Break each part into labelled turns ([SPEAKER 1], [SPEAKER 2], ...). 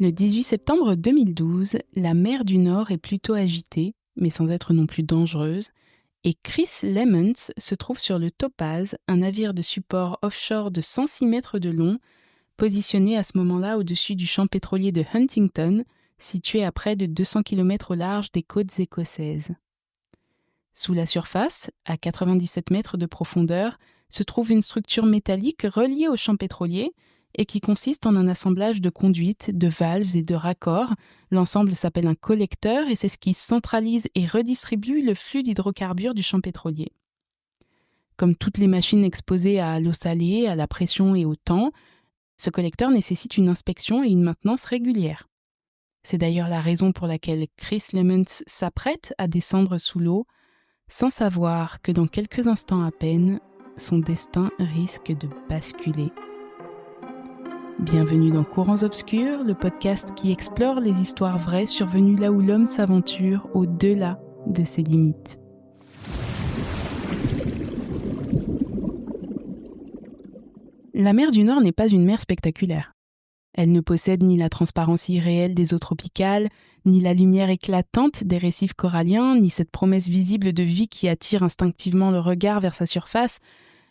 [SPEAKER 1] Le 18 septembre 2012, la mer du Nord est plutôt agitée, mais sans être non plus dangereuse, et Chris Lemons se trouve sur le Topaz, un navire de support offshore de 106 mètres de long, positionné à ce moment-là au-dessus du champ pétrolier de Huntington, situé à près de 200 km au large des côtes écossaises. Sous la surface, à 97 mètres de profondeur, se trouve une structure métallique reliée au champ pétrolier et qui consiste en un assemblage de conduites, de valves et de raccords. L'ensemble s'appelle un collecteur et c'est ce qui centralise et redistribue le flux d'hydrocarbures du champ pétrolier. Comme toutes les machines exposées à l'eau salée, à la pression et au temps, ce collecteur nécessite une inspection et une maintenance régulières. C'est d'ailleurs la raison pour laquelle Chris Lemons s'apprête à descendre sous l'eau, sans savoir que dans quelques instants à peine, son destin risque de basculer. Bienvenue dans Courants Obscurs, le podcast qui explore les histoires vraies survenues là où l'homme s'aventure au-delà de ses limites. La mer du Nord n'est pas une mer spectaculaire. Elle ne possède ni la transparence irréelle des eaux tropicales, ni la lumière éclatante des récifs coralliens, ni cette promesse visible de vie qui attire instinctivement le regard vers sa surface.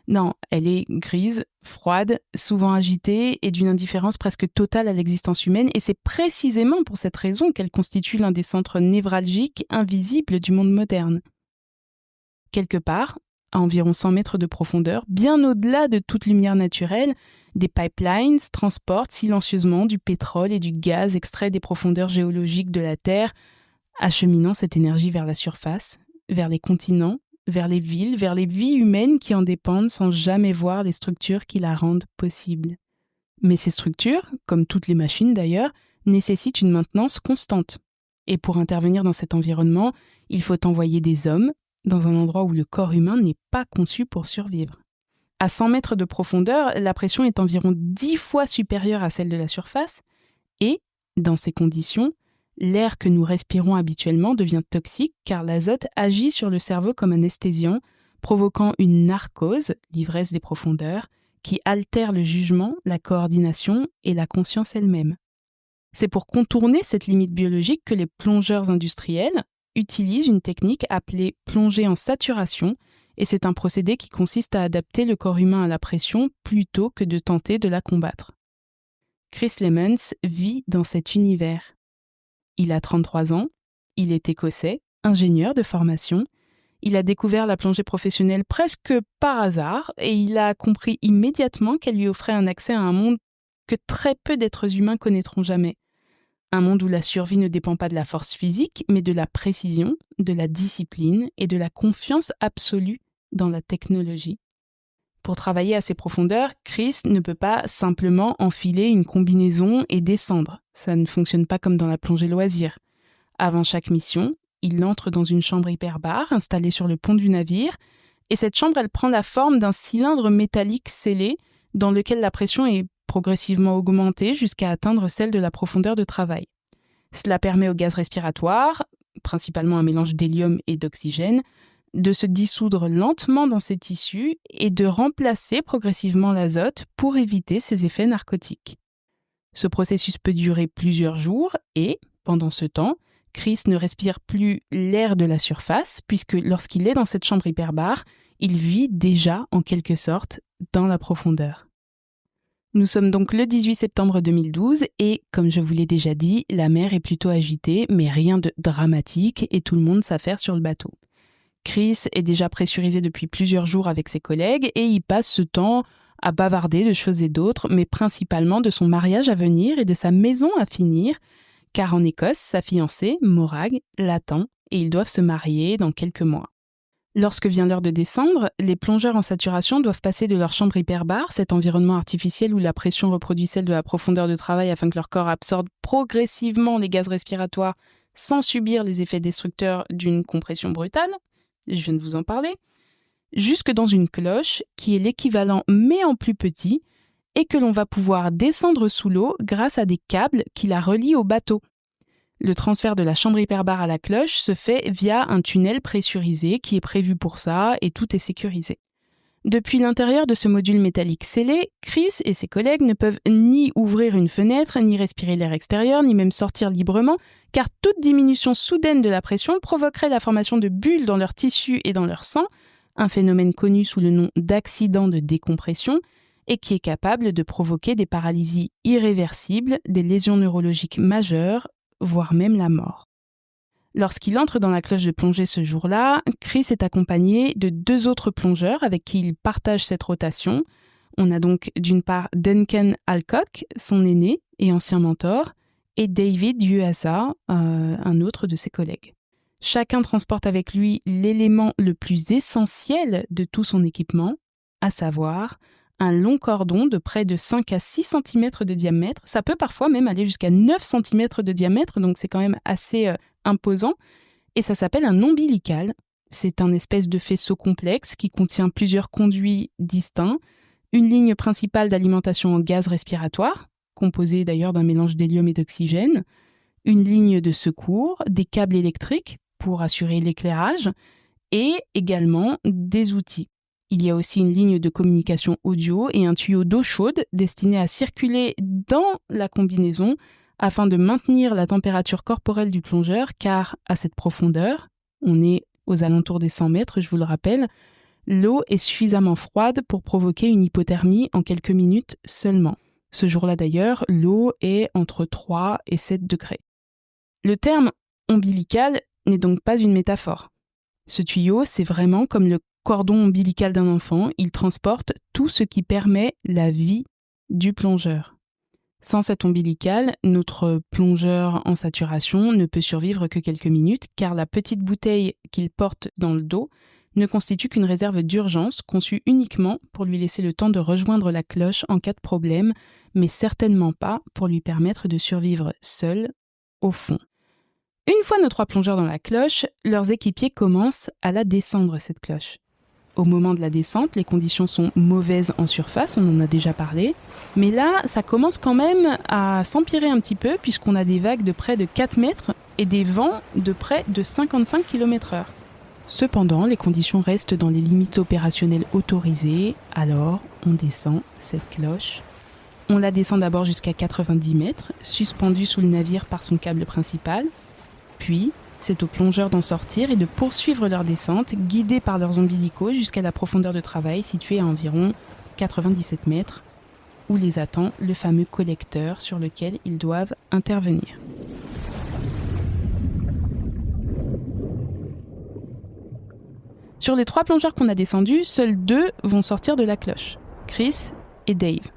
[SPEAKER 1] Non, elle est grise, froide, souvent agitée et d'une indifférence presque totale à l'existence humaine, et c'est précisément pour cette raison qu'elle constitue l'un des centres névralgiques invisibles du monde moderne. Quelque part, à environ 100 mètres de profondeur, bien au-delà de toute lumière naturelle, des pipelines transportent silencieusement du pétrole et du gaz extraits des profondeurs géologiques de la Terre, acheminant cette énergie vers la surface, vers les continents, vers les villes, vers les vies humaines qui en dépendent sans jamais voir les structures qui la rendent possible. Mais ces structures, comme toutes les machines d'ailleurs, nécessitent une maintenance constante. Et pour intervenir dans cet environnement, il faut envoyer des hommes dans un endroit où le corps humain n'est pas conçu pour survivre. À 100 mètres de profondeur, la pression est environ 10 fois supérieure à celle de la surface et, dans ces conditions, l'air que nous respirons habituellement devient toxique car l'azote agit sur le cerveau comme anesthésiant, provoquant une narcose, l'ivresse des profondeurs, qui altère le jugement, la coordination et la conscience elle-même. C'est pour contourner cette limite biologique que les plongeurs industriels utilisent une technique appelée plongée en saturation, et c'est un procédé qui consiste à adapter le corps humain à la pression plutôt que de tenter de la combattre. Chris Lemons vit dans cet univers. Il a 33 ans, il est écossais, ingénieur de formation. Il a découvert la plongée professionnelle presque par hasard et il a compris immédiatement qu'elle lui offrait un accès à un monde que très peu d'êtres humains connaîtront jamais. Un monde où la survie ne dépend pas de la force physique, mais de la précision, de la discipline et de la confiance absolue dans la technologie. Pour travailler à ces profondeurs, Chris ne peut pas simplement enfiler une combinaison et descendre. Ça ne fonctionne pas comme dans la plongée loisir. Avant chaque mission, il entre dans une chambre hyperbare installée sur le pont du navire, et cette chambre, elle prend la forme d'un cylindre métallique scellé dans lequel la pression est progressivement augmentée jusqu'à atteindre celle de la profondeur de travail. Cela permet au gaz respiratoire, principalement un mélange d'hélium et d'oxygène, de se dissoudre lentement dans ces tissus et de remplacer progressivement l'azote pour éviter ses effets narcotiques. Ce processus peut durer plusieurs jours et, pendant ce temps, Chris ne respire plus l'air de la surface puisque lorsqu'il est dans cette chambre hyperbare, il vit déjà en quelque sorte dans la profondeur. Nous sommes donc le 18 septembre 2012 et, comme je vous l'ai déjà dit, la mer est plutôt agitée mais rien de dramatique et tout le monde s'affaire sur le bateau. Chris est déjà pressurisé depuis plusieurs jours avec ses collègues et il passe ce temps à bavarder de choses et d'autres, mais principalement de son mariage à venir et de sa maison à finir, car en Écosse, sa fiancée, Morag, l'attend et ils doivent se marier dans quelques mois. Lorsque vient l'heure de descendre, les plongeurs en saturation doivent passer de leur chambre hyperbare, cet environnement artificiel où la pression reproduit celle de la profondeur de travail afin que leur corps absorbe progressivement les gaz respiratoires sans subir les effets destructeurs d'une compression brutale, je viens de vous en parler, jusque dans une cloche qui est l'équivalent mais en plus petit et que l'on va pouvoir descendre sous l'eau grâce à des câbles qui la relient au bateau. Le transfert de la chambre hyperbare à la cloche se fait via un tunnel pressurisé qui est prévu pour ça et tout est sécurisé. Depuis l'intérieur de ce module métallique scellé, Chris et ses collègues ne peuvent ni ouvrir une fenêtre, ni respirer l'air extérieur, ni même sortir librement, car toute diminution soudaine de la pression provoquerait la formation de bulles dans leurs tissus et dans leur sang, un phénomène connu sous le nom d'accident de décompression, et qui est capable de provoquer des paralysies irréversibles, des lésions neurologiques majeures, voire même la mort. Lorsqu'il entre dans la cloche de plongée ce jour-là, Chris est accompagné de 2 autres plongeurs avec qui il partage cette rotation. On a donc d'une part Duncan Alcock, son aîné et ancien mentor, et David Yuasa, un autre de ses collègues. Chacun transporte avec lui l'élément le plus essentiel de tout son équipement, à savoir un long cordon de près de 5 à 6 cm de diamètre. Ça peut parfois même aller jusqu'à 9 cm de diamètre, donc c'est quand même assez imposant. Et ça s'appelle un ombilical. C'est un espèce de faisceau complexe qui contient plusieurs conduits distincts, une ligne principale d'alimentation en gaz respiratoire, composée d'ailleurs d'un mélange d'hélium et d'oxygène, une ligne de secours, des câbles électriques pour assurer l'éclairage, et également des outils. Il y a aussi une ligne de communication audio et un tuyau d'eau chaude destiné à circuler dans la combinaison afin de maintenir la température corporelle du plongeur, car à cette profondeur, on est aux alentours des 100 mètres, je vous le rappelle, l'eau est suffisamment froide pour provoquer une hypothermie en quelques minutes seulement. Ce jour-là d'ailleurs, l'eau est entre 3 et 7 degrés. Le terme ombilical n'est donc pas une métaphore. Ce tuyau, c'est vraiment comme le cordon ombilical d'un enfant, il transporte tout ce qui permet la vie du plongeur. Sans cet ombilical, notre plongeur en saturation ne peut survivre que quelques minutes, car la petite bouteille qu'il porte dans le dos ne constitue qu'une réserve d'urgence conçue uniquement pour lui laisser le temps de rejoindre la cloche en cas de problème, mais certainement pas pour lui permettre de survivre seul au fond. Une fois nos 3 plongeurs dans la cloche, leurs équipiers commencent à la descendre, cette cloche. Au moment de la descente, les conditions sont mauvaises en surface, on en a déjà parlé, mais là, ça commence quand même à s'empirer un petit peu puisqu'on a des vagues de près de 4 mètres et des vents de près de 55 km/h. Cependant, les conditions restent dans les limites opérationnelles autorisées, alors on descend cette cloche. On la descend d'abord jusqu'à 90 mètres, suspendue sous le navire par son câble principal, puis c'est aux plongeurs d'en sortir et de poursuivre leur descente, guidés par leurs ombilicaux jusqu'à la profondeur de travail située à environ 97 mètres, où les attend le fameux collecteur sur lequel ils doivent intervenir. Sur les 3 plongeurs qu'on a descendus, seuls 2 vont sortir de la cloche, Chris et Dave.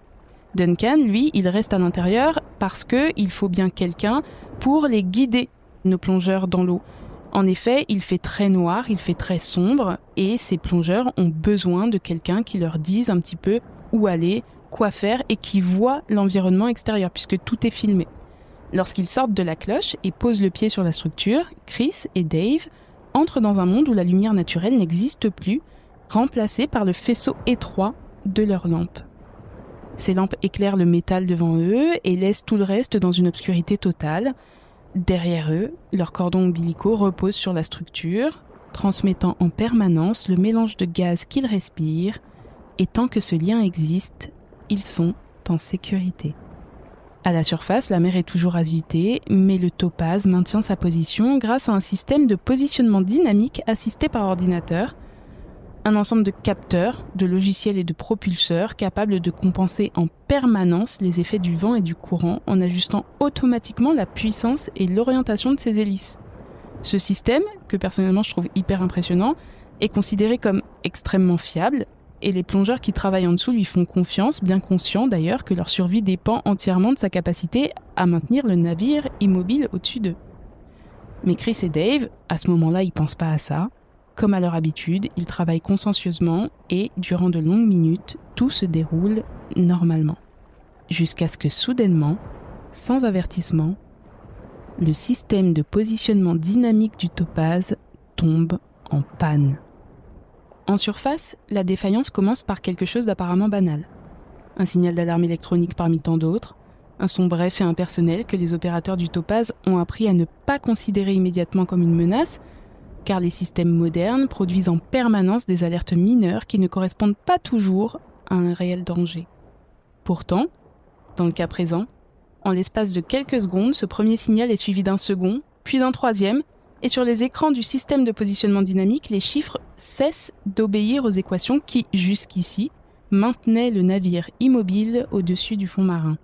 [SPEAKER 1] Duncan, lui, il reste à l'intérieur parce qu'il faut bien quelqu'un pour les guider, nos plongeurs dans l'eau. En effet, il fait très noir, il fait très sombre, et ces plongeurs ont besoin de quelqu'un qui leur dise un petit peu où aller, quoi faire, et qui voit l'environnement extérieur, puisque tout est filmé. Lorsqu'ils sortent de la cloche et posent le pied sur la structure, Chris et Dave entrent dans un monde où la lumière naturelle n'existe plus, remplacée par le faisceau étroit de leurs lampes. Ces lampes éclairent le métal devant eux et laissent tout le reste dans une obscurité totale. Derrière eux, leurs cordons ombilicaux reposent sur la structure, transmettant en permanence le mélange de gaz qu'ils respirent, et tant que ce lien existe, ils sont en sécurité. À la surface, la mer est toujours agitée, mais le topaz maintient sa position grâce à un système de positionnement dynamique assisté par ordinateur, un ensemble de capteurs, de logiciels et de propulseurs capables de compenser en permanence les effets du vent et du courant en ajustant automatiquement la puissance et l'orientation de ses hélices. Ce système, que personnellement je trouve hyper impressionnant, est considéré comme extrêmement fiable et les plongeurs qui travaillent en dessous lui font confiance, bien conscients d'ailleurs que leur survie dépend entièrement de sa capacité à maintenir le navire immobile au-dessus d'eux. Mais Chris et Dave, à ce moment-là, ils pensent pas à ça. Comme à leur habitude, ils travaillent consciencieusement et, durant de longues minutes, tout se déroule normalement. Jusqu'à ce que soudainement, sans avertissement, le système de positionnement dynamique du topaz tombe en panne. En surface, la défaillance commence par quelque chose d'apparemment banal. Un signal d'alarme électronique parmi tant d'autres, un son bref et impersonnel que les opérateurs du topaz ont appris à ne pas considérer immédiatement comme une menace, car les systèmes modernes produisent en permanence des alertes mineures qui ne correspondent pas toujours à un réel danger. Pourtant, dans le cas présent, en l'espace de quelques secondes, ce premier signal est suivi d'un second, puis d'un troisième, et sur les écrans du système de positionnement dynamique, les chiffres cessent d'obéir aux équations qui, jusqu'ici, maintenaient le navire immobile au-dessus du fond marin.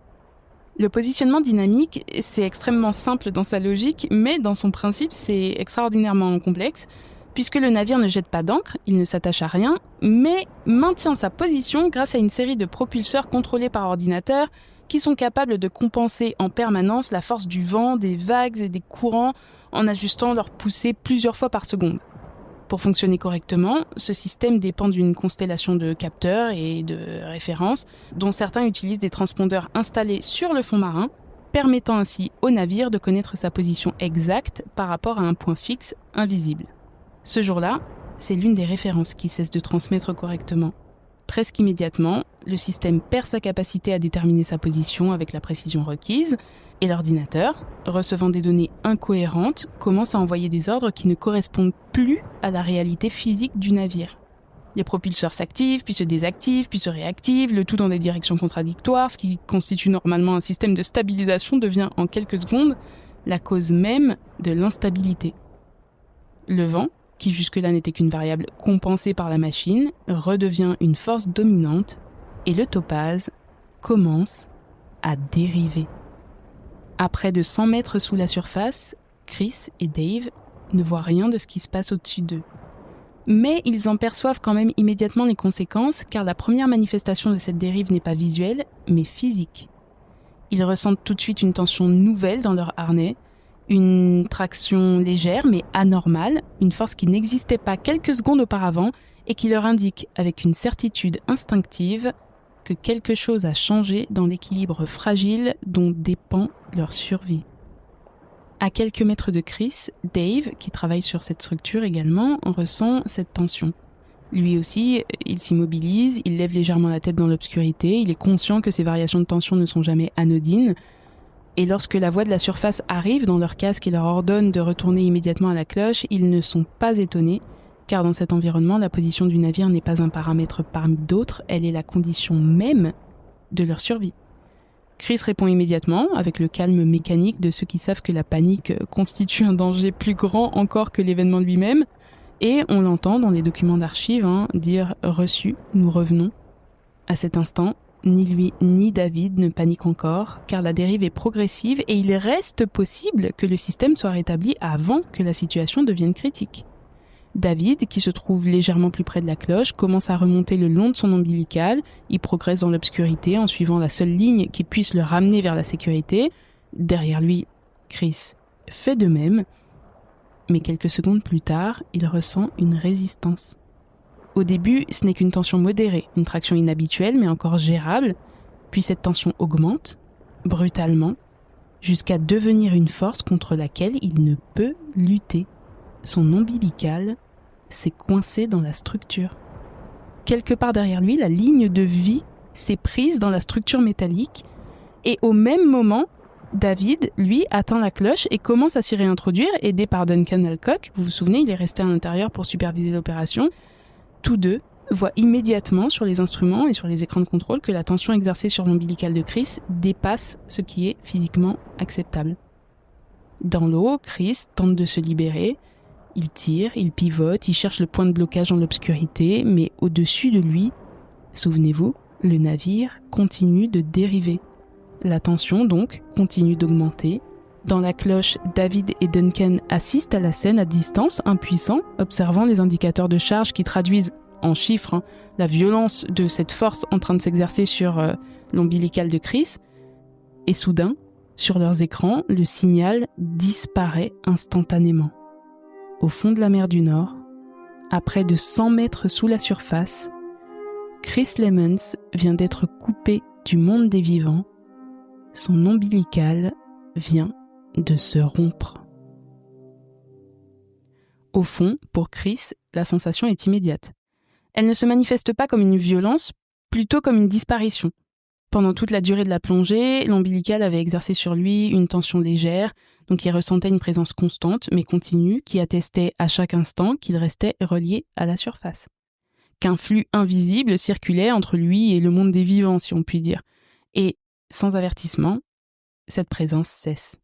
[SPEAKER 1] Le positionnement dynamique, c'est extrêmement simple dans sa logique, mais dans son principe, c'est extraordinairement complexe, puisque le navire ne jette pas d'ancre, il ne s'attache à rien, mais maintient sa position grâce à une série de propulseurs contrôlés par ordinateur qui sont capables de compenser en permanence la force du vent, des vagues et des courants en ajustant leur poussée plusieurs fois par seconde. Pour fonctionner correctement, ce système dépend d'une constellation de capteurs et de références, dont certains utilisent des transpondeurs installés sur le fond marin, permettant ainsi au navire de connaître sa position exacte par rapport à un point fixe invisible. Ce jour-là, c'est l'une des références qui cesse de transmettre correctement. Presque immédiatement, le système perd sa capacité à déterminer sa position avec la précision requise, et l'ordinateur, recevant des données incohérentes, commence à envoyer des ordres qui ne correspondent plus à la réalité physique du navire. Les propulseurs s'activent, puis se désactivent, puis se réactivent, le tout dans des directions contradictoires, ce qui constitue normalement un système de stabilisation devient en quelques secondes la cause même de l'instabilité. Le vent, qui jusque-là n'était qu'une variable compensée par la machine, redevient une force dominante, et le topaz commence à dériver. À près de 100 mètres sous la surface, Chris et Dave ne voient rien de ce qui se passe au-dessus d'eux. Mais ils en perçoivent quand même immédiatement les conséquences, car la première manifestation de cette dérive n'est pas visuelle, mais physique. Ils ressentent tout de suite une tension nouvelle dans leur harnais, une traction légère mais anormale, une force qui n'existait pas quelques secondes auparavant et qui leur indique avec une certitude instinctive que quelque chose a changé dans l'équilibre fragile dont dépend leur survie. À quelques mètres de Chris, Dave, qui travaille sur cette structure également, ressent cette tension. Lui aussi, il s'immobilise, il lève légèrement la tête dans l'obscurité, il est conscient que ces variations de tension ne sont jamais anodines, et lorsque la voix de la surface arrive dans leur casque et leur ordonne de retourner immédiatement à la cloche, ils ne sont pas étonnés, car dans cet environnement, la position du navire n'est pas un paramètre parmi d'autres, elle est la condition même de leur survie. Chris répond immédiatement, avec le calme mécanique de ceux qui savent que la panique constitue un danger plus grand encore que l'événement lui-même, et on l'entend dans les documents d'archives dire « reçu, nous revenons ». À cet instant, ni lui ni David ne paniquent encore, car la dérive est progressive et il reste possible que le système soit rétabli avant que la situation devienne critique. David, qui se trouve légèrement plus près de la cloche, commence à remonter le long de son ombilical. Il progresse dans l'obscurité en suivant la seule ligne qui puisse le ramener vers la sécurité. Derrière lui, Chris fait de même. Mais quelques secondes plus tard, il ressent une résistance. Au début, ce n'est qu'une tension modérée, une traction inhabituelle mais encore gérable. Puis cette tension augmente, brutalement, jusqu'à devenir une force contre laquelle il ne peut lutter. Son ombilical s'est coincé dans la structure. Quelque part derrière lui, la ligne de vie s'est prise dans la structure métallique et au même moment, David, lui, atteint la cloche et commence à s'y réintroduire, aidé par Duncan Alcock. Vous vous souvenez, il est resté à l'intérieur pour superviser l'opération. Tous deux voient immédiatement sur les instruments et sur les écrans de contrôle que la tension exercée sur l'ombilical de Chris dépasse ce qui est physiquement acceptable. Dans l'eau, Chris tente de se libérer. Il tire, il pivote, il cherche le point de blocage dans l'obscurité, mais au-dessus de lui, souvenez-vous, le navire continue de dériver. La tension, donc, continue d'augmenter. Dans la cloche, David et Duncan assistent à la scène à distance, impuissants, observant les indicateurs de charge qui traduisent en chiffres la violence de cette force en train de s'exercer sur l'ombilical de Chris. Et soudain, sur leurs écrans, le signal disparaît instantanément. Au fond de la mer du Nord, à près de 100 mètres sous la surface, Chris Lemons vient d'être coupé du monde des vivants. Son ombilical vient de se rompre. Au fond, pour Chris, la sensation est immédiate. Elle ne se manifeste pas comme une violence, plutôt comme une disparition. Pendant toute la durée de la plongée, l'ombilical avait exercé sur lui une tension légère, Donc il ressentait une présence constante mais continue qui attestait à chaque instant qu'il restait relié à la surface. Qu'un flux invisible circulait entre lui et le monde des vivants, si on peut dire. Et, sans avertissement, cette présence cesse.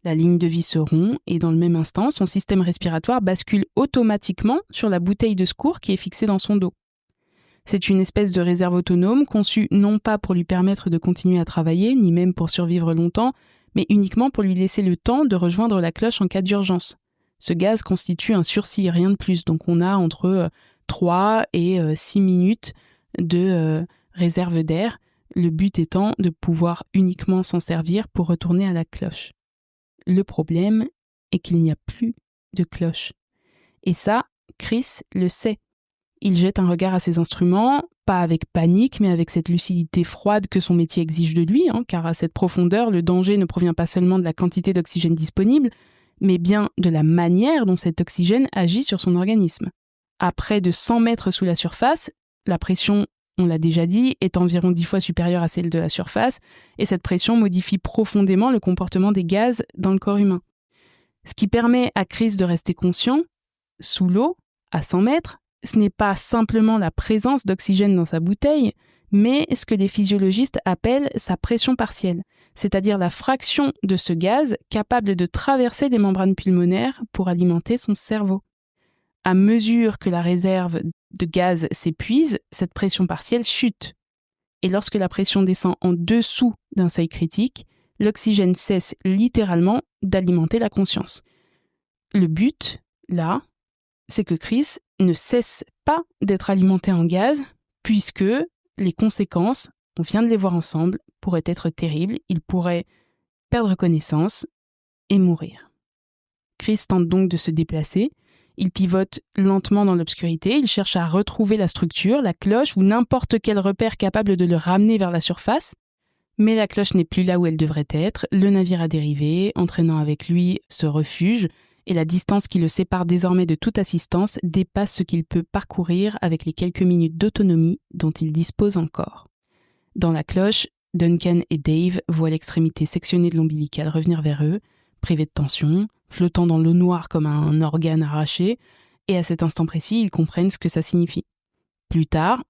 [SPEAKER 1] La ligne de vie se rompt et dans le même instant, son système respiratoire bascule automatiquement sur la bouteille de secours qui est fixée dans son dos. C'est une espèce de réserve autonome conçue non pas pour lui permettre de continuer à travailler, ni même pour survivre longtemps, mais uniquement pour lui laisser le temps de rejoindre la cloche en cas d'urgence. Ce gaz constitue un sursis, rien de plus. Donc on a entre 3 et 6 minutes de réserve d'air, le but étant de pouvoir uniquement s'en servir pour retourner à la cloche. Le problème est qu'il n'y a plus de cloche. Et ça, Chris le sait. Il jette un regard à ses instruments, pas avec panique, mais avec cette lucidité froide que son métier exige de lui, car à cette profondeur, le danger ne provient pas seulement de la quantité d'oxygène disponible, mais bien de la manière dont cet oxygène agit sur son organisme. À près de 100 mètres sous la surface, la pression, on l'a déjà dit, est environ 10 fois supérieure à celle de la surface, et cette pression modifie profondément le comportement des gaz dans le corps humain. Ce qui permet à Chris de rester conscient, sous l'eau, à 100 mètres, ce n'est pas simplement la présence d'oxygène dans sa bouteille, mais ce que les physiologistes appellent sa pression partielle, c'est-à-dire la fraction de ce gaz capable de traverser les membranes pulmonaires pour alimenter son cerveau. À mesure que la réserve de gaz s'épuise, cette pression partielle chute. Et lorsque la pression descend en dessous d'un seuil critique, l'oxygène cesse littéralement d'alimenter la conscience. Le but, là, c'est que Chris ne cesse pas d'être alimenté en gaz, puisque les conséquences, on vient de les voir ensemble, pourraient être terribles. Il pourrait perdre connaissance et mourir. Chris tente donc de se déplacer. Il pivote lentement dans l'obscurité. Il cherche à retrouver la structure, la cloche ou n'importe quel repère capable de le ramener vers la surface. Mais la cloche n'est plus là où elle devrait être. Le navire a dérivé, entraînant avec lui ce refuge. Et la distance qui le sépare désormais de toute assistance dépasse ce qu'il peut parcourir avec les quelques minutes d'autonomie dont il dispose encore. Dans la cloche, Duncan et Dave voient l'extrémité sectionnée de l'ombilical revenir vers eux, privés de tension, flottant dans l'eau noire comme un organe arraché, et à cet instant précis, ils comprennent ce que ça signifie. Plus tard,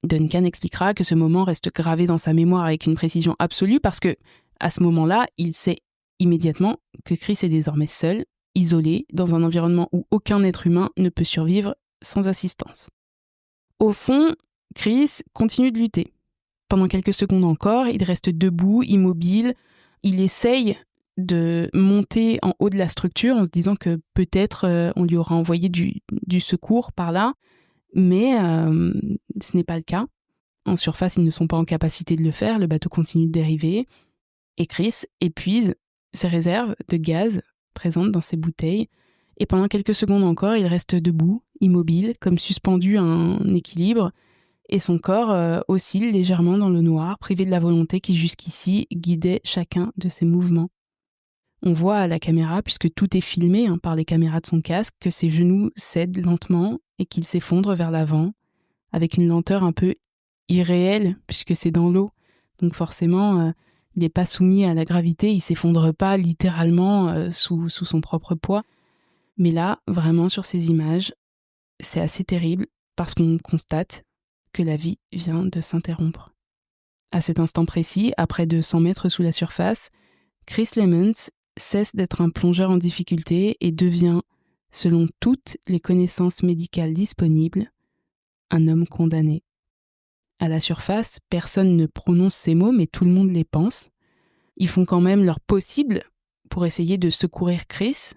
[SPEAKER 1] Duncan expliquera que ce moment reste gravé dans sa mémoire avec une précision absolue parce que, à ce moment-là, il sait immédiatement que Chris est désormais seul, isolé, dans un environnement où aucun être humain ne peut survivre sans assistance. Au fond, Chris continue de lutter. Pendant quelques secondes encore, il reste debout, immobile. Il essaye de monter en haut de la structure en se disant que peut-être on lui aura envoyé du secours par là, mais ce n'est pas le cas. En surface, ils ne sont pas en capacité de le faire, le bateau continue de dériver, et Chris épuise ses réserves de gaz présentes dans ses bouteilles, et pendant quelques secondes encore, il reste debout, immobile, comme suspendu à un équilibre, et son corps oscille légèrement dans le noir, privé de la volonté qui jusqu'ici guidait chacun de ses mouvements. On voit à la caméra, puisque tout est filmé par les caméras de son casque, que ses genoux cèdent lentement et qu'il s'effondre vers l'avant, avec une lenteur un peu irréelle, puisque c'est dans l'eau. Donc forcément, il n'est pas soumis à la gravité, il ne s'effondre pas littéralement sous son propre poids. Mais là, vraiment sur ces images, c'est assez terrible, parce qu'on constate que la vie vient de s'interrompre. À cet instant précis, à près de 100 mètres sous la surface, Chris Lemons cesse d'être un plongeur en difficulté et devient, selon toutes les connaissances médicales disponibles, un homme condamné. À la surface, personne ne prononce ces mots, mais tout le monde les pense. Ils font quand même leur possible pour essayer de secourir Chris,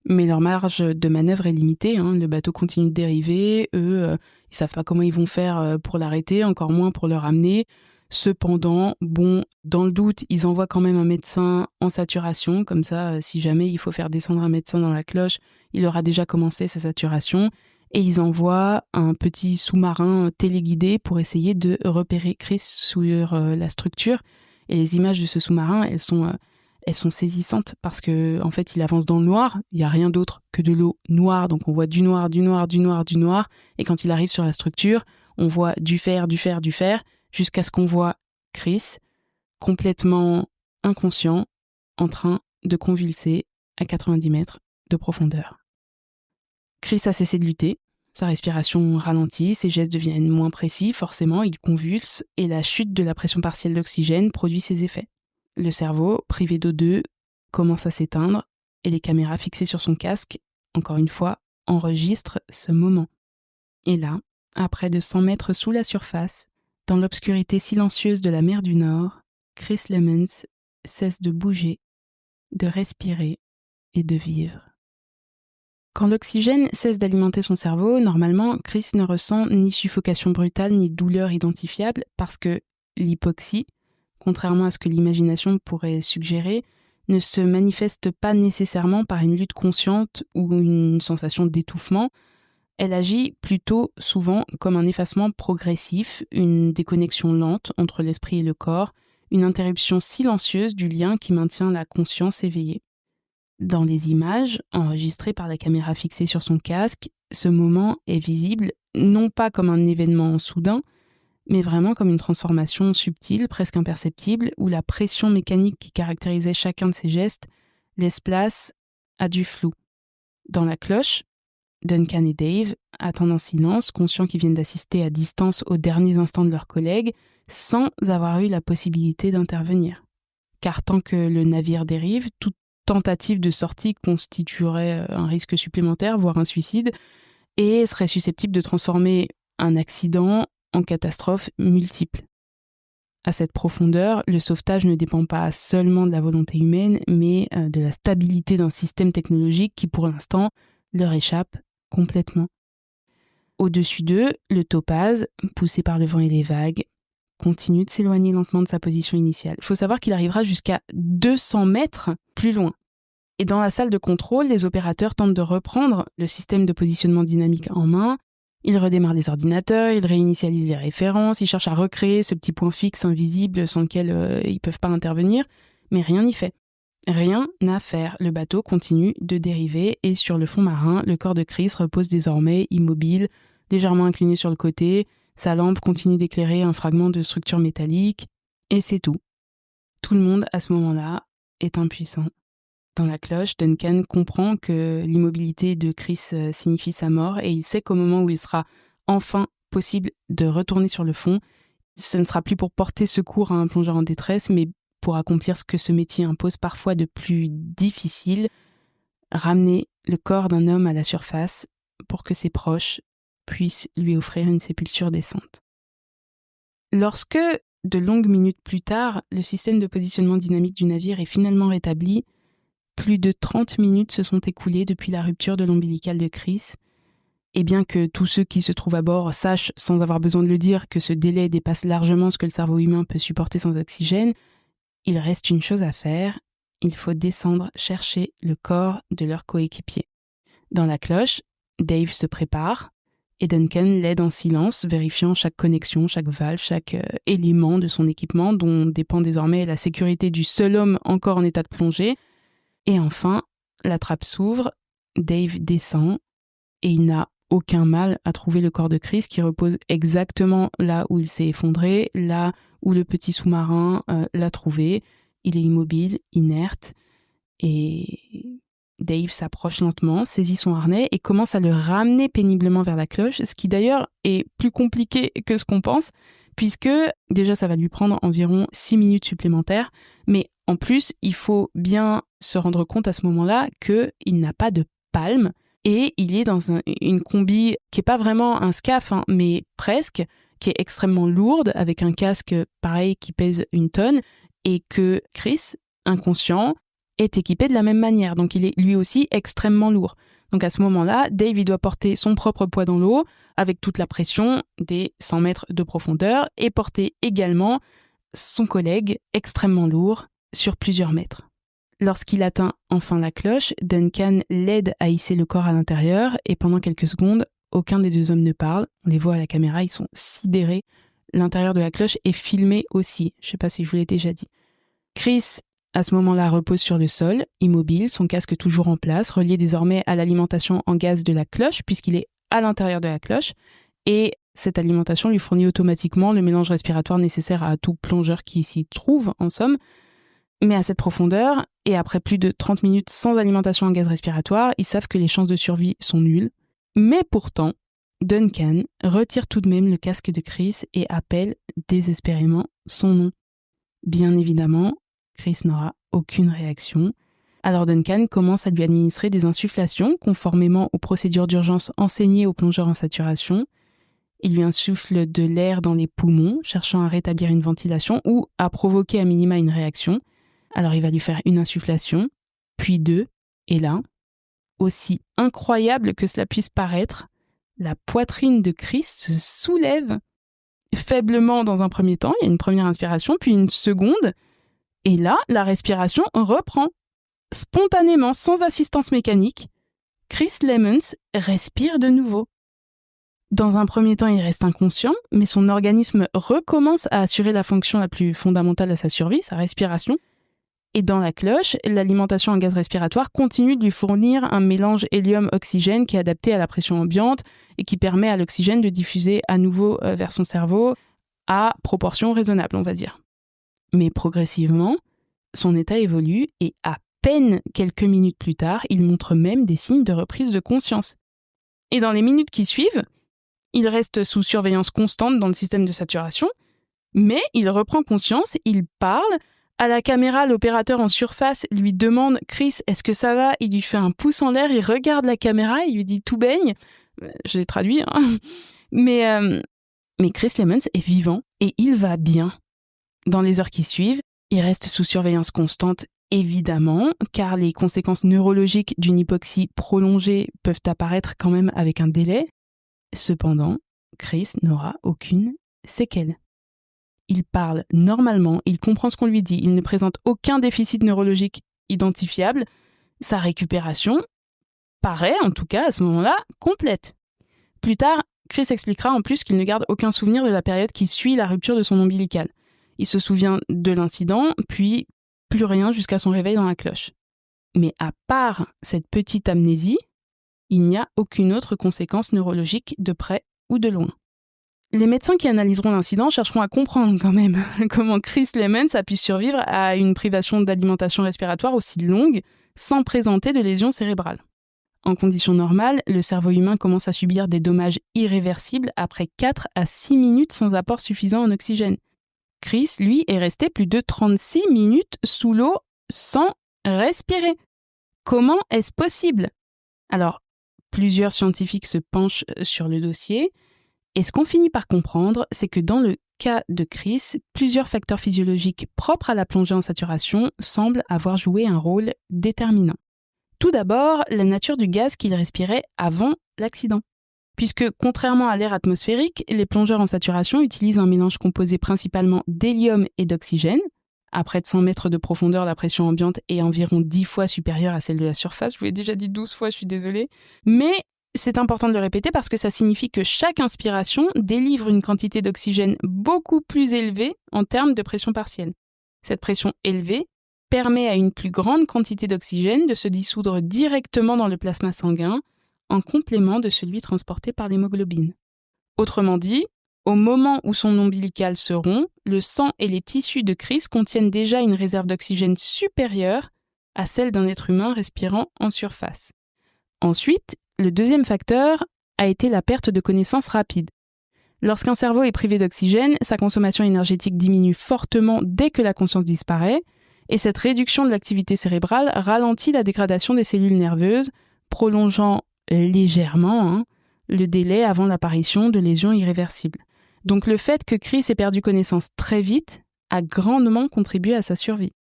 [SPEAKER 1] mais leur marge de manœuvre est limitée. Le bateau continue de dériver, eux, ils savent pas comment ils vont faire pour l'arrêter, encore moins pour le ramener. Cependant, dans le doute, ils envoient quand même un médecin en saturation, comme ça, si jamais il faut faire descendre un médecin dans la cloche, il aura déjà commencé sa saturation. Et ils envoient un petit sous-marin téléguidé pour essayer de repérer Chris sur la structure. Et les images de ce sous-marin, elles sont saisissantes parce que en fait, il avance dans le noir. Il n'y a rien d'autre que de l'eau noire. Donc on voit du noir, du noir, du noir, du noir. Et quand il arrive sur la structure, on voit du fer, du fer, du fer, jusqu'à ce qu'on voit Chris complètement inconscient, en train de convulser à 90 mètres de profondeur. Chris a cessé de lutter, sa respiration ralentit, ses gestes deviennent moins précis, forcément, il convulse et la chute de la pression partielle d'oxygène produit ses effets. Le cerveau, privé d'O2, commence à s'éteindre et les caméras fixées sur son casque, encore une fois, enregistrent ce moment. Et là, à près de 100 mètres sous la surface, dans l'obscurité silencieuse de la mer du Nord, Chris Lemons cesse de bouger, de respirer et de vivre. Quand l'oxygène cesse d'alimenter son cerveau, normalement, Chris ne ressent ni suffocation brutale ni douleur identifiable parce que l'hypoxie, contrairement à ce que l'imagination pourrait suggérer, ne se manifeste pas nécessairement par une lutte consciente ou une sensation d'étouffement. Elle agit plutôt souvent comme un effacement progressif, une déconnexion lente entre l'esprit et le corps, une interruption silencieuse du lien qui maintient la conscience éveillée. Dans les images, enregistrées par la caméra fixée sur son casque, ce moment est visible non pas comme un événement soudain, mais vraiment comme une transformation subtile, presque imperceptible, où la pression mécanique qui caractérisait chacun de ses gestes laisse place à du flou. Dans la cloche, Duncan et Dave attendent en silence, conscients qu'ils viennent d'assister à distance aux derniers instants de leurs collègues, sans avoir eu la possibilité d'intervenir. Car tant que le navire dérive, toute tentative de sortie constituerait un risque supplémentaire, voire un suicide, et serait susceptible de transformer un accident en catastrophe multiple. À cette profondeur, le sauvetage ne dépend pas seulement de la volonté humaine, mais de la stabilité d'un système technologique qui, pour l'instant, leur échappe complètement. Au-dessus d'eux, le topaz, poussé par le vent et les vagues, continue de s'éloigner lentement de sa position initiale. Il faut savoir qu'il arrivera jusqu'à 200 mètres plus loin. Et dans la salle de contrôle, les opérateurs tentent de reprendre le système de positionnement dynamique en main. Ils redémarrent les ordinateurs, ils réinitialisent les références, ils cherchent à recréer ce petit point fixe invisible sans lequel ils ne peuvent pas intervenir, mais rien n'y fait. Rien à faire. Le bateau continue de dériver et sur le fond marin, le corps de Chris repose désormais immobile, légèrement incliné sur le côté. Sa lampe continue d'éclairer un fragment de structure métallique. Et c'est tout. Tout le monde, à ce moment-là, est impuissant. Dans la cloche, Duncan comprend que l'immobilité de Chris signifie sa mort et il sait qu'au moment où il sera enfin possible de retourner sur le fond, ce ne sera plus pour porter secours à un plongeur en détresse, mais pour accomplir ce que ce métier impose parfois de plus difficile, ramener le corps d'un homme à la surface pour que ses proches puissent lui offrir une sépulture décente. Lorsque, de longues minutes plus tard, le système de positionnement dynamique du navire est finalement rétabli, plus de 30 minutes se sont écoulées depuis la rupture de l'ombilical de Chris, et bien que tous ceux qui se trouvent à bord sachent, sans avoir besoin de le dire, que ce délai dépasse largement ce que le cerveau humain peut supporter sans oxygène, il reste une chose à faire, il faut descendre chercher le corps de leur coéquipier. Dans la cloche, Dave se prépare, et Duncan l'aide en silence, vérifiant chaque connexion, chaque valve, chaque élément de son équipement, dont dépend désormais la sécurité du seul homme encore en état de plongée. Et enfin, la trappe s'ouvre, Dave descend, et il n'a aucun mal à trouver le corps de Chris qui repose exactement là où il s'est effondré, là où le petit sous-marin l'a trouvé. Il est immobile, inerte, et Dave s'approche lentement, saisit son harnais et commence à le ramener péniblement vers la cloche, ce qui d'ailleurs est plus compliqué que ce qu'on pense, puisque déjà ça va lui prendre environ 6 minutes supplémentaires, mais en plus, il faut bien se rendre compte à ce moment-là qu'il n'a pas de palme et il est dans une combi qui n'est pas vraiment un scaphe, mais presque, qui est extrêmement lourde, avec un casque pareil qui pèse 1 tonne, et que Chris, inconscient, est équipé de la même manière. Donc il est lui aussi extrêmement lourd. Donc à ce moment-là, Dave il doit porter son propre poids dans l'eau, avec toute la pression des 100 mètres de profondeur, et porter également son collègue extrêmement lourd sur plusieurs mètres. Lorsqu'il atteint enfin la cloche, Duncan l'aide à hisser le corps à l'intérieur et pendant quelques secondes, aucun des deux hommes ne parle. On les voit à la caméra, ils sont sidérés. L'intérieur de la cloche est filmé aussi. Je ne sais pas si je vous l'ai déjà dit. Chris, à ce moment-là, repose sur le sol, immobile, son casque toujours en place, relié désormais à l'alimentation en gaz de la cloche puisqu'il est à l'intérieur de la cloche. Et cette alimentation lui fournit automatiquement le mélange respiratoire nécessaire à tout plongeur qui s'y trouve, en somme. Mais à cette profondeur, et après plus de 30 minutes sans alimentation en gaz respiratoire, ils savent que les chances de survie sont nulles. Mais pourtant, Duncan retire tout de même le casque de Chris et appelle désespérément son nom. Bien évidemment, Chris n'aura aucune réaction. Alors Duncan commence à lui administrer des insufflations conformément aux procédures d'urgence enseignées aux plongeurs en saturation. Il lui insuffle de l'air dans les poumons, cherchant à rétablir une ventilation ou à provoquer à minima une réaction. Alors il va lui faire une insufflation, puis 2, et là, aussi incroyable que cela puisse paraître, la poitrine de Chris se soulève faiblement dans un premier temps, il y a une première inspiration, puis une seconde, et là, la respiration reprend. Spontanément, sans assistance mécanique, Chris Lemons respire de nouveau. Dans un premier temps, il reste inconscient, mais son organisme recommence à assurer la fonction la plus fondamentale à sa survie, sa respiration. Et dans la cloche, l'alimentation en gaz respiratoire continue de lui fournir un mélange hélium-oxygène qui est adapté à la pression ambiante et qui permet à l'oxygène de diffuser à nouveau vers son cerveau à proportion raisonnable, on va dire. Mais progressivement, son état évolue et à peine quelques minutes plus tard, il montre même des signes de reprise de conscience. Et dans les minutes qui suivent, il reste sous surveillance constante dans le système de saturation, mais il reprend conscience, il parle. À la caméra, l'opérateur en surface lui demande « Chris, est-ce que ça va ?» Il lui fait un pouce en l'air, il regarde la caméra, il lui dit « Tout baigne ?» Je l'ai traduit, hein. Mais Chris Lemons est vivant et il va bien. Dans les heures qui suivent, il reste sous surveillance constante, évidemment, car les conséquences neurologiques d'une hypoxie prolongée peuvent apparaître quand même avec un délai. Cependant, Chris n'aura aucune séquelle. Il parle normalement, il comprend ce qu'on lui dit, il ne présente aucun déficit neurologique identifiable. Sa récupération paraît, en tout cas à ce moment-là, complète. Plus tard, Chris expliquera en plus qu'il ne garde aucun souvenir de la période qui suit la rupture de son ombilical. Il se souvient de l'incident, puis plus rien jusqu'à son réveil dans la cloche. Mais à part cette petite amnésie, il n'y a aucune autre conséquence neurologique de près ou de loin. Les médecins qui analyseront l'incident chercheront à comprendre quand même comment Chris Lemons a pu survivre à une privation d'alimentation respiratoire aussi longue sans présenter de lésions cérébrales. En conditions normales, le cerveau humain commence à subir des dommages irréversibles après 4 à 6 minutes sans apport suffisant en oxygène. Chris, lui, est resté plus de 36 minutes sous l'eau sans respirer. Comment est-ce possible ? Alors, plusieurs scientifiques se penchent sur le dossier. Et ce qu'on finit par comprendre, c'est que dans le cas de Chris, plusieurs facteurs physiologiques propres à la plongée en saturation semblent avoir joué un rôle déterminant. Tout d'abord, la nature du gaz qu'il respirait avant l'accident. Puisque, contrairement à l'air atmosphérique, les plongeurs en saturation utilisent un mélange composé principalement d'hélium et d'oxygène. À près de 100 mètres de profondeur, la pression ambiante est environ 10 fois supérieure à celle de la surface. Je vous l'ai déjà dit 12 fois, je suis désolée. Mais c'est important de le répéter parce que ça signifie que chaque inspiration délivre une quantité d'oxygène beaucoup plus élevée en termes de pression partielle. Cette pression élevée permet à une plus grande quantité d'oxygène de se dissoudre directement dans le plasma sanguin, en complément de celui transporté par l'hémoglobine. Autrement dit, au moment où son ombilical se rompt, le sang et les tissus de Chris contiennent déjà une réserve d'oxygène supérieure à celle d'un être humain respirant en surface. Ensuite, le deuxième facteur a été la perte de connaissance rapide. Lorsqu'un cerveau est privé d'oxygène, sa consommation énergétique diminue fortement dès que la conscience disparaît, et cette réduction de l'activité cérébrale ralentit la dégradation des cellules nerveuses, prolongeant légèrement le délai avant l'apparition de lésions irréversibles. Donc le fait que Chris ait perdu connaissance très vite a grandement contribué à sa survie.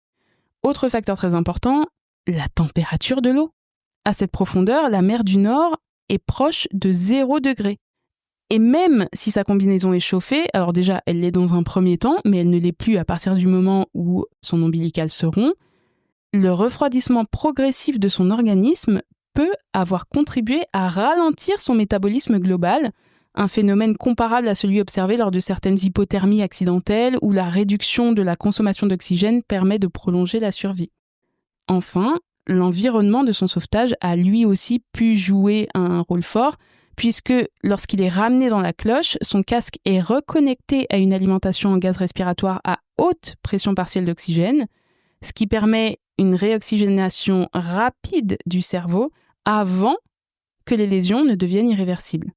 [SPEAKER 1] Autre facteur très important, la température de l'eau. À cette profondeur, la mer du Nord est proche de 0 degré. Et même si sa combinaison est chauffée, alors déjà, elle l'est dans un premier temps, mais elle ne l'est plus à partir du moment où son ombilical se rompt, le refroidissement progressif de son organisme peut avoir contribué à ralentir son métabolisme global, un phénomène comparable à celui observé lors de certaines hypothermies accidentelles où la réduction de la consommation d'oxygène permet de prolonger la survie. Enfin, l'environnement de son sauvetage a lui aussi pu jouer un rôle fort, puisque lorsqu'il est ramené dans la cloche, son casque est reconnecté à une alimentation en gaz respiratoire à haute pression partielle d'oxygène, ce qui permet une réoxygénation rapide du cerveau avant que les lésions ne deviennent irréversibles.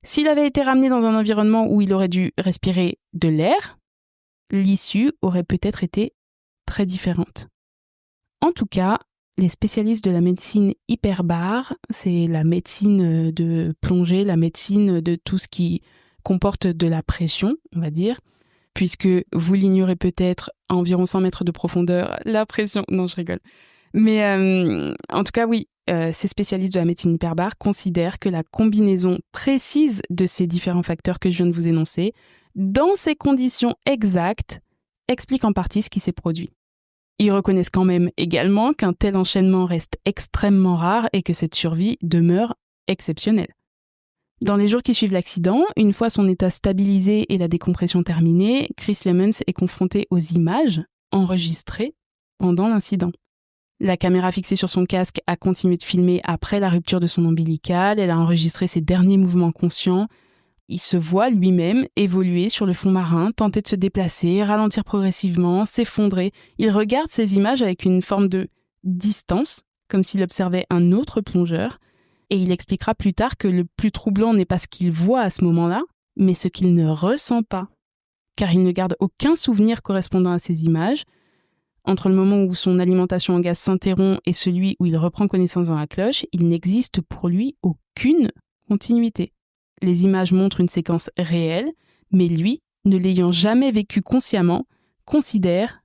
[SPEAKER 1] S'il avait été ramené dans un environnement où il aurait dû respirer de l'air, l'issue aurait peut-être été très différente. En tout cas, les spécialistes de la médecine hyperbare, c'est la médecine de plongée, la médecine de tout ce qui comporte de la pression, on va dire, puisque vous l'ignorez peut-être, à environ 100 mètres de profondeur, la pression... Non, je rigole. Mais en tout cas, oui, ces spécialistes de la médecine hyperbare considèrent que la combinaison précise de ces différents facteurs que je viens de vous énoncer, dans ces conditions exactes, explique en partie ce qui s'est produit. Ils reconnaissent quand même également qu'un tel enchaînement reste extrêmement rare et que cette survie demeure exceptionnelle. Dans les jours qui suivent l'accident, une fois son état stabilisé et la décompression terminée, Chris Lemons est confronté aux images enregistrées pendant l'incident. La caméra fixée sur son casque a continué de filmer après la rupture de son ombilical, elle a enregistré ses derniers mouvements conscients. Il se voit lui-même évoluer sur le fond marin, tenter de se déplacer, ralentir progressivement, s'effondrer. Il regarde ces images avec une forme de distance, comme s'il observait un autre plongeur. Et il expliquera plus tard que le plus troublant n'est pas ce qu'il voit à ce moment-là, mais ce qu'il ne ressent pas. Car il ne garde aucun souvenir correspondant à ces images. Entre le moment où son alimentation en gaz s'interrompt et celui où il reprend connaissance dans la cloche, il n'existe pour lui aucune continuité. Les images montrent une séquence réelle, mais lui, ne l'ayant jamais vécue consciemment, considère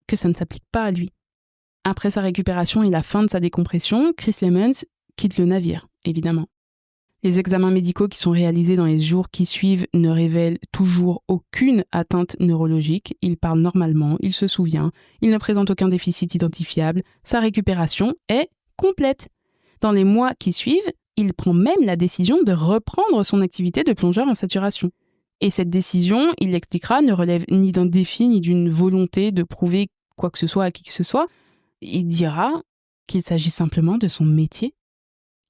[SPEAKER 1] que ça ne s'applique pas à lui. Après sa récupération et la fin de sa décompression, Chris Lemons quitte le navire, évidemment. Les examens médicaux qui sont réalisés dans les jours qui suivent ne révèlent toujours aucune atteinte neurologique. Il parle normalement, il se souvient, il ne présente aucun déficit identifiable. Sa récupération est complète. Dans les mois qui suivent, il prend même la décision de reprendre son activité de plongeur en saturation. Et cette décision, il l'expliquera, ne relève ni d'un défi ni d'une volonté de prouver quoi que ce soit à qui que ce soit. Il dira qu'il s'agit simplement de son métier.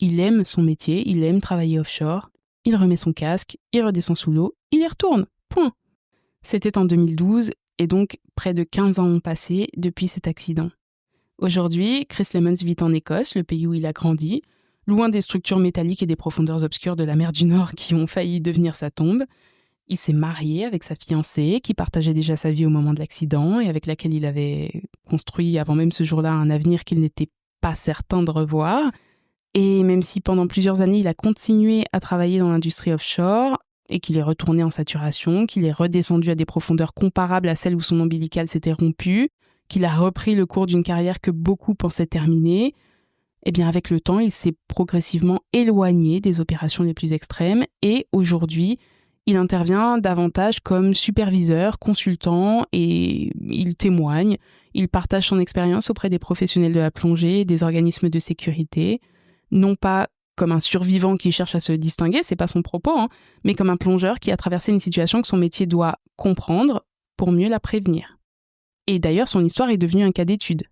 [SPEAKER 1] Il aime son métier, il aime travailler offshore, il remet son casque, il redescend sous l'eau, il y retourne, point. C'était en 2012 et donc près de 15 ans ont passé depuis cet accident. Aujourd'hui, Chris Lemons vit en Écosse, le pays où il a grandi, loin des structures métalliques et des profondeurs obscures de la mer du Nord qui ont failli devenir sa tombe. Il s'est marié avec sa fiancée, qui partageait déjà sa vie au moment de l'accident et avec laquelle il avait construit avant même ce jour-là un avenir qu'il n'était pas certain de revoir. Et même si pendant plusieurs années, il a continué à travailler dans l'industrie offshore et qu'il est retourné en saturation, qu'il est redescendu à des profondeurs comparables à celles où son ombilical s'était rompu, qu'il a repris le cours d'une carrière que beaucoup pensaient terminée, eh bien avec le temps, il s'est progressivement éloigné des opérations les plus extrêmes et aujourd'hui, il intervient davantage comme superviseur, consultant et il témoigne, il partage son expérience auprès des professionnels de la plongée et des organismes de sécurité, non pas comme un survivant qui cherche à se distinguer, c'est pas son propos, mais comme un plongeur qui a traversé une situation que son métier doit comprendre pour mieux la prévenir. Et d'ailleurs, son histoire est devenue un cas d'étude.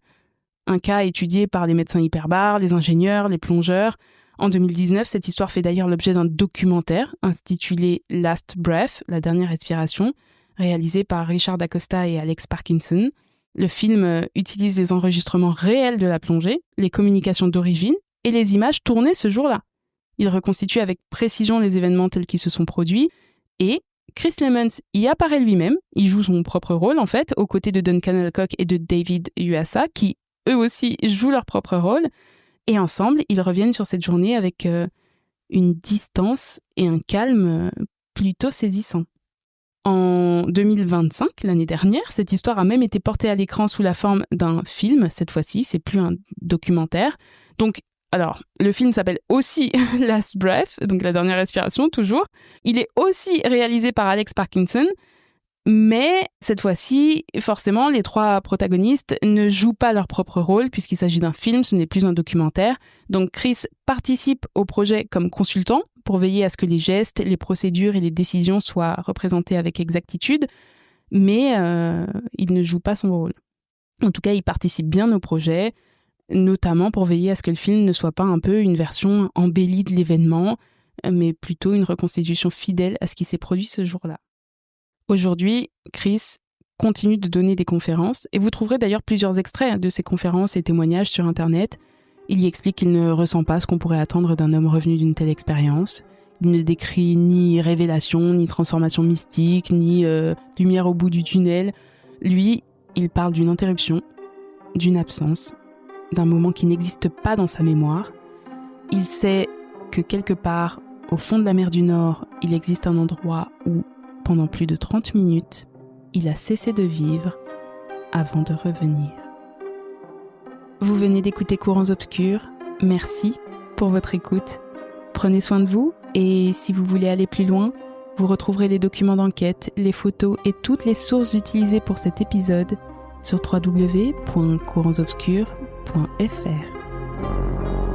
[SPEAKER 1] Un cas étudié par les médecins hyperbares, les ingénieurs, les plongeurs. En 2019, cette histoire fait d'ailleurs l'objet d'un documentaire intitulé Last Breath, la dernière respiration, réalisé par Richard Acosta et Alex Parkinson. Le film utilise les enregistrements réels de la plongée, les communications d'origine et les images tournées ce jour-là. Il reconstitue avec précision les événements tels qu'ils se sont produits et Chris Lemons y apparaît lui-même, il joue son propre rôle en fait, aux côtés de Duncan Alcock et de David Uasa qui eux aussi jouent leur propre rôle et ensemble ils reviennent sur cette journée avec une distance et un calme plutôt saisissants. En 2025, l'année dernière, cette histoire a même été portée à l'écran sous la forme d'un film, cette fois-ci, c'est plus un documentaire. Donc, alors, le film s'appelle aussi Last Breath, donc la dernière respiration, toujours. Il est aussi réalisé par Alex Parkinson, mais cette fois-ci, forcément, les trois protagonistes ne jouent pas leur propre rôle, puisqu'il s'agit d'un film, ce n'est plus un documentaire. Donc Chris participe au projet comme consultant, pour veiller à ce que les gestes, les procédures et les décisions soient représentés avec exactitude, mais il ne joue pas son rôle. En tout cas, il participe bien au projet, notamment pour veiller à ce que le film ne soit pas un peu une version embellie de l'événement, mais plutôt une reconstitution fidèle à ce qui s'est produit ce jour-là. Aujourd'hui, Chris continue de donner des conférences. Et vous trouverez d'ailleurs plusieurs extraits de ces conférences et témoignages sur Internet. Il y explique qu'il ne ressent pas ce qu'on pourrait attendre d'un homme revenu d'une telle expérience. Il ne décrit ni révélation, ni transformation mystique, ni lumière au bout du tunnel. Lui, il parle d'une interruption, d'une absence, d'un moment qui n'existe pas dans sa mémoire. Il sait que quelque part, au fond de la mer du Nord, il existe un endroit où, pendant plus de 30 minutes, il a cessé de vivre avant de revenir. Vous venez d'écouter Courants Obscurs. Merci pour votre écoute. Prenez soin de vous et si vous voulez aller plus loin, vous retrouverez les documents d'enquête, les photos et toutes les sources utilisées pour cet épisode sur www.courantsobscurs.fr.